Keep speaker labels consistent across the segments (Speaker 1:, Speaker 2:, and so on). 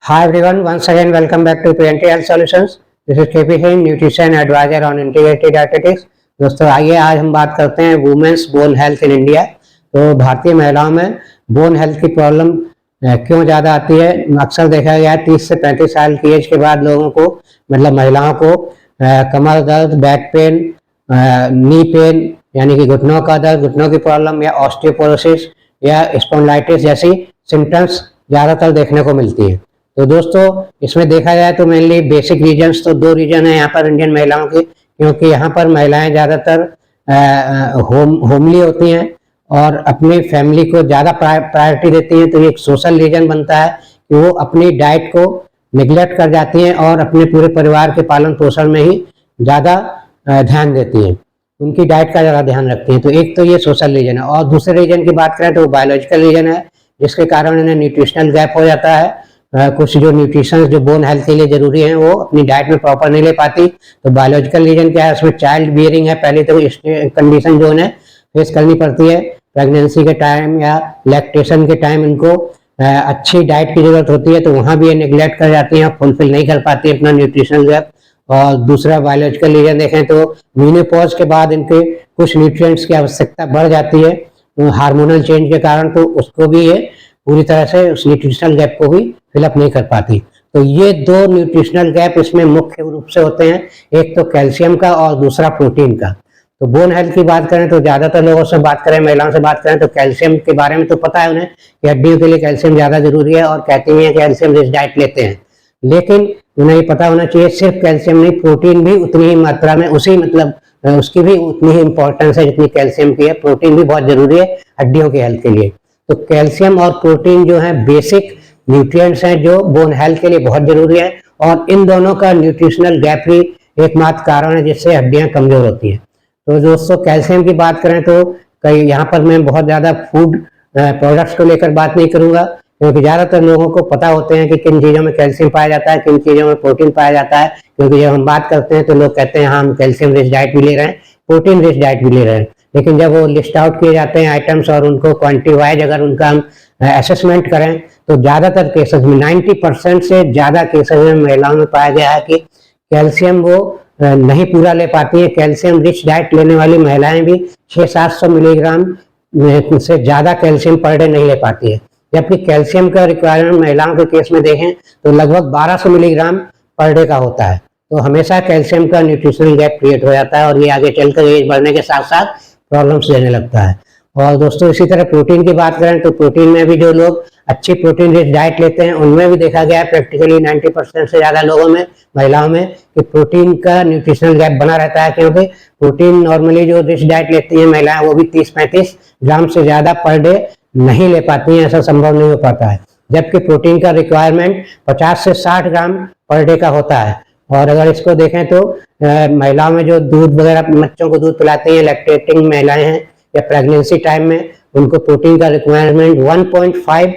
Speaker 1: Hi everyone, once again welcome back to PNT Health Solutions. This is KP Singh, Nutrition Advisor on Integrated Dietetics. दोस्तों आइए आज हम बात करते हैं women's bone health in India. तो भारतीय महिलाओं में बोन हेल्थ की प्रॉब्लम क्यों ज़्यादा आती है। अक्सर देखा गया है 30 से 35 साल की एज के बाद लोगों को मतलब महिलाओं को कमर दर्द, बैक पेन, नी पेन यानी कि घुटनों का दर्द, घुटनों की प्रॉब्लम या ऑस्टियोपोरोसिस या स्पॉन्डिलाइटिस जैसी सिम्टम्स ज़्यादातर देखने को मिलती है। तो दोस्तों इसमें देखा जाए तो मेनली बेसिक रीजन्स तो दो रीजन है यहाँ पर इंडियन महिलाओं की, क्योंकि यहाँ पर महिलाएं ज़्यादातर होमली होती हैं और अपनी फैमिली को ज़्यादा प्रायोरिटी देती हैं। तो एक सोशल रीजन बनता है कि वो अपनी डाइट को निगलेक्ट कर जाती हैं और अपने पूरे परिवार के पालन पोषण में ही ज़्यादा ध्यान देती हैं, उनकी डाइट का ज़्यादा ध्यान रखती हैं। तो एक तो ये सोशल रीजन है और दूसरे रीजन की बात करें तो वो बायोलॉजिकल रीजन है, जिसके कारण इन्हें न्यूट्रिशनल गैप हो जाता है। कुछ जो न्यूट्रिशन जो बोन हेल्थ के लिए जरूरी है वो अपनी डाइट में प्रॉपर नहीं ले पाती। तो बायोलॉजिकल रीजन क्या है, उसमें चाइल्ड बियरिंग है, पहले तो इस कंडीशन जो उन्हें फेस करनी पड़ती है। प्रेगनेंसी के टाइम या लैक्टेशन के टाइम इनको अच्छी डाइट की जरूरत होती है, तो वहाँ भी ये निगलेक्ट कर जाती हैं, फुलफिल नहीं कर पाती अपना न्यूट्रिशनल गैप। और दूसरा बायोलॉजिकल रीजन देखें तो मेनोपॉज के बाद इनके कुछ न्यूट्रिएंट्स की आवश्यकता बढ़ जाती है हार्मोनल चेंज के कारण, तो उसको भी ये पूरी तरह से उस न्यूट्रिशनल गैप को भी फिलअप नहीं कर पाती। तो ये दो न्यूट्रिशनल गैप इसमें मुख्य रूप से होते हैं, एक तो कैल्शियम का और दूसरा प्रोटीन का। तो बोन हेल्थ की बात करें तो ज़्यादातर लोगों से बात करें, महिलाओं से बात करें तो कैल्शियम के बारे में तो पता है उन्हें कि हड्डियों के लिए कैल्शियम ज़्यादा जरूरी है और कहती हैं कैल्शियम रिच डाइट लेते हैं, लेकिन उन्हें ये पता होना चाहिए सिर्फ कैल्शियम नहीं, प्रोटीन भी उतनी ही मात्रा में उसकी भी उतनी ही इंपॉर्टेंस है जितनी कैल्शियम की है। प्रोटीन भी बहुत जरूरी है हड्डियों की हेल्थ के लिए। तो कैल्शियम और प्रोटीन जो है बेसिक न्यूट्रिएंट्स हैं जो बोन हेल्थ के लिए बहुत जरूरी है, और इन दोनों का न्यूट्रिशनल गैप ही एकमात्र कारण है जिससे हड्डियां कमजोर होती हैं। तो दोस्तों कैल्शियम की बात करें तो कई यहाँ पर मैं बहुत ज़्यादा फूड प्रोडक्ट्स को लेकर बात नहीं करूँगा, क्योंकि ज़्यादातर लोगों को पता होते हैं कि किन चीज़ों में कैल्शियम पाया जाता है, किन चीज़ों में प्रोटीन पाया जाता है। क्योंकि जब हम बात करते हैं तो लोग कहते हैं हाँ हम कैल्शियम रिच डाइट भी ले रहे हैं, प्रोटीन रिच डाइट भी ले रहे हैं, लेकिन जब वो लिस्ट आउट किए जाते हैं आइटम्स और उनको क्वांटिटी वाइज अगर उनका हम असेसमेंट करें तो ज़्यादातर केसेस में 90% से ज़्यादा केसेस में महिलाओं में पाया गया है कि कैल्शियम वो नहीं पूरा ले पाती है। कैल्शियम रिच डाइट लेने वाली महिलाएं भी 600-700 मिलीग्राम से ज़्यादा कैल्शियम पर डे नहीं ले पाती है, जबकि कैल्शियम का रिक्वायरमेंट महिलाओं के केस में देखें तो लगभग 1200 मिलीग्राम पर डे का होता है। तो हमेशा कैल्शियम का न्यूट्रिशनल गैप क्रिएट हो जाता है और ये आगे चलकर एज बढ़ने के साथ साथ प्रॉब्लम्स देने लगता है। और दोस्तों इसी तरह प्रोटीन की बात करें तो प्रोटीन में भी जो लोग अच्छी प्रोटीन रिच डाइट लेते हैं उनमें भी देखा गया है प्रैक्टिकली 90% से ज़्यादा लोगों में, महिलाओं में, कि प्रोटीन का न्यूट्रिशनल गैप बना रहता है। क्योंकि प्रोटीन नॉर्मली जो रिच डाइट लेती हैं महिलाएं वो भी 30-35 ग्राम से ज़्यादा पर डे नहीं ले पाती हैं, ऐसा संभव नहीं हो पाता है, जबकि प्रोटीन का रिक्वायरमेंट 50 से 60 ग्राम पर डे का होता है। और अगर इसको देखें तो महिलाओं में जो दूध वगैरह बच्चों को दूध पिलाती हैं, लैक्टेटिंग महिलाएं हैं या प्रेगनेंसी टाइम में, उनको प्रोटीन का रिक्वायरमेंट 1.5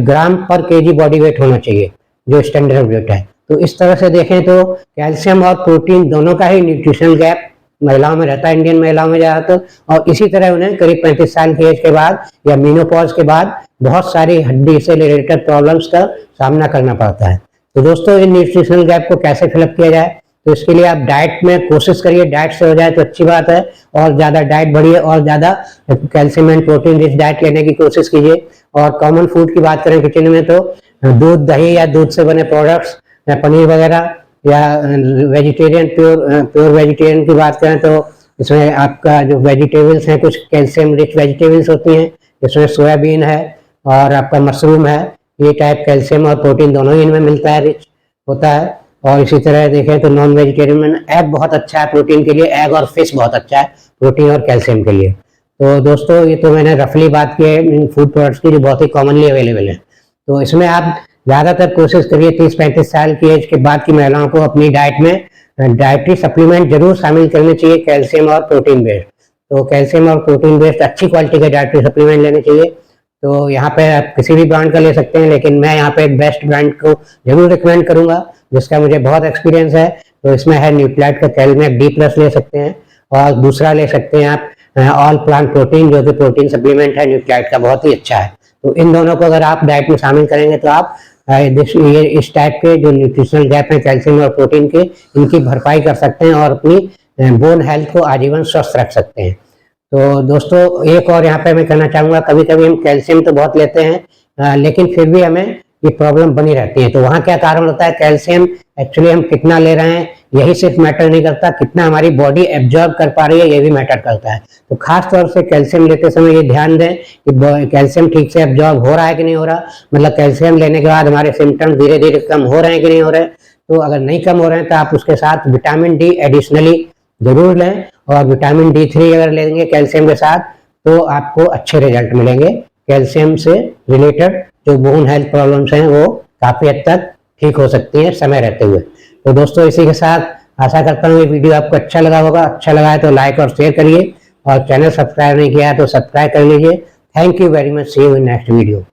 Speaker 1: ग्राम पर केजी बॉडी वेट होना चाहिए जो स्टैंडर्ड वेट है। तो इस तरह से देखें तो कैल्शियम और प्रोटीन दोनों का ही न्यूट्रिशनल गैप महिलाओं में रहता है, इंडियन महिलाओं में ज़्यादातर। और इसी तरह उन्हें करीब 35 साल की एज के बाद या मेनोपॉज के बाद बहुत सारी हड्डी से रिलेटेड प्रॉब्लम्स का सामना करना पड़ता है। तो दोस्तों इन न्यूट्रिशनल गैप को कैसे फिलअप किया जाए, तो इसके लिए आप डाइट में कोशिश करिए, डाइट से हो जाए तो अच्छी बात है, और ज़्यादा डाइट बढ़िए और ज़्यादा calcium and protein rich diet लेने की कोशिश कीजिए। और कॉमन फूड की बात करें किचन में तो दूध, दही या दूध से बने प्रोडक्ट्स या पनीर वगैरह, या वेजिटेरियन प्योर वेजिटेरियन की बात करें तो इसमें आपका जो वेजिटेबल्स हैं कुछ कैल्शियम रिच वेजिटेबल्स होती हैं, इसमें सोयाबीन है और आपका मशरूम है, ये टाइप कैल्शियम और प्रोटीन दोनों ही इनमें मिलता है, रिच होता है। और इसी तरह देखें तो नॉन वेजिटेरियन में एग बहुत अच्छा है प्रोटीन के लिए, एग और फिश बहुत अच्छा है प्रोटीन और कैल्शियम के लिए। तो दोस्तों ये तो मैंने रफली बात की है इन फूड प्रोडक्ट्स की जो बहुत ही कॉमनली अवेलेबल है। तो इसमें आप ज़्यादातर कोशिश करिए 30-35 साल की एज के बाद की महिलाओं को अपनी डाइट में डाइटरी सप्लीमेंट जरूर शामिल करने चाहिए, कैल्शियम और प्रोटीन बेस्ड। तो कैल्शियम और प्रोटीन बेस्ड अच्छी क्वालिटी के डाइटरी सप्लीमेंट लेने चाहिए। तो यहाँ पे आप किसी भी ब्रांड का ले सकते हैं, लेकिन मैं यहाँ पे एक बेस्ट ब्रांड को जरूर रिकमेंड करूंगा जिसका मुझे बहुत एक्सपीरियंस है। तो इसमें है न्यूट्रिलाइट का कैलमेक D+ ले सकते हैं, और दूसरा ले सकते हैं आप ऑल प्लांट प्रोटीन जो कि प्रोटीन सप्लीमेंट है न्यूट्रिलाइट का, बहुत ही अच्छा है। तो इन दोनों को अगर आप डाइट में शामिल करेंगे तो आप ये इस टाइप के जो न्यूट्रिशनल गैप हैं कैल्शियम और प्रोटीन के, इनकी भरपाई कर सकते हैं और अपनी बोन हेल्थ को आजीवन स्वस्थ रख सकते हैं। तो दोस्तों एक और यहाँ पे मैं कहना चाहूँगा, कभी कभी हम कैल्शियम तो बहुत लेते हैं लेकिन फिर भी हमें ये प्रॉब्लम बनी रहती है। तो वहाँ क्या कारण होता है, कैल्शियम एक्चुअली हम कितना ले रहे हैं यही सिर्फ मैटर नहीं करता, कितना हमारी बॉडी एब्जॉर्ब कर पा रही है ये भी मैटर करता है। तो खास तौर से कैल्शियम लेते समय ये ध्यान दें कि कैल्शियम ठीक से एब्जॉर्ब हो रहा है कि नहीं हो रहा, मतलब कैल्शियम लेने के बाद हमारे सिम्टम्स धीरे धीरे कम हो रहे हैं कि नहीं हो रहे। तो अगर नहीं कम हो रहे हैं तो आप उसके साथ विटामिन डी एडिशनली जरूर लें, और विटामिन D3 अगर लेंगे कैल्शियम के साथ तो आपको अच्छे रिजल्ट मिलेंगे। कैल्शियम से रिलेटेड जो बोन हेल्थ प्रॉब्लम्स हैं वो काफ़ी हद तक ठीक हो सकती हैं समय रहते हुए। तो दोस्तों इसी के साथ आशा करता हूँ ये वीडियो आपको अच्छा लगा होगा। अच्छा लगा है तो लाइक और शेयर करिए, और चैनल सब्सक्राइब नहीं किया है तो सब्सक्राइब कर लीजिए। Thank you very much, see you in next video.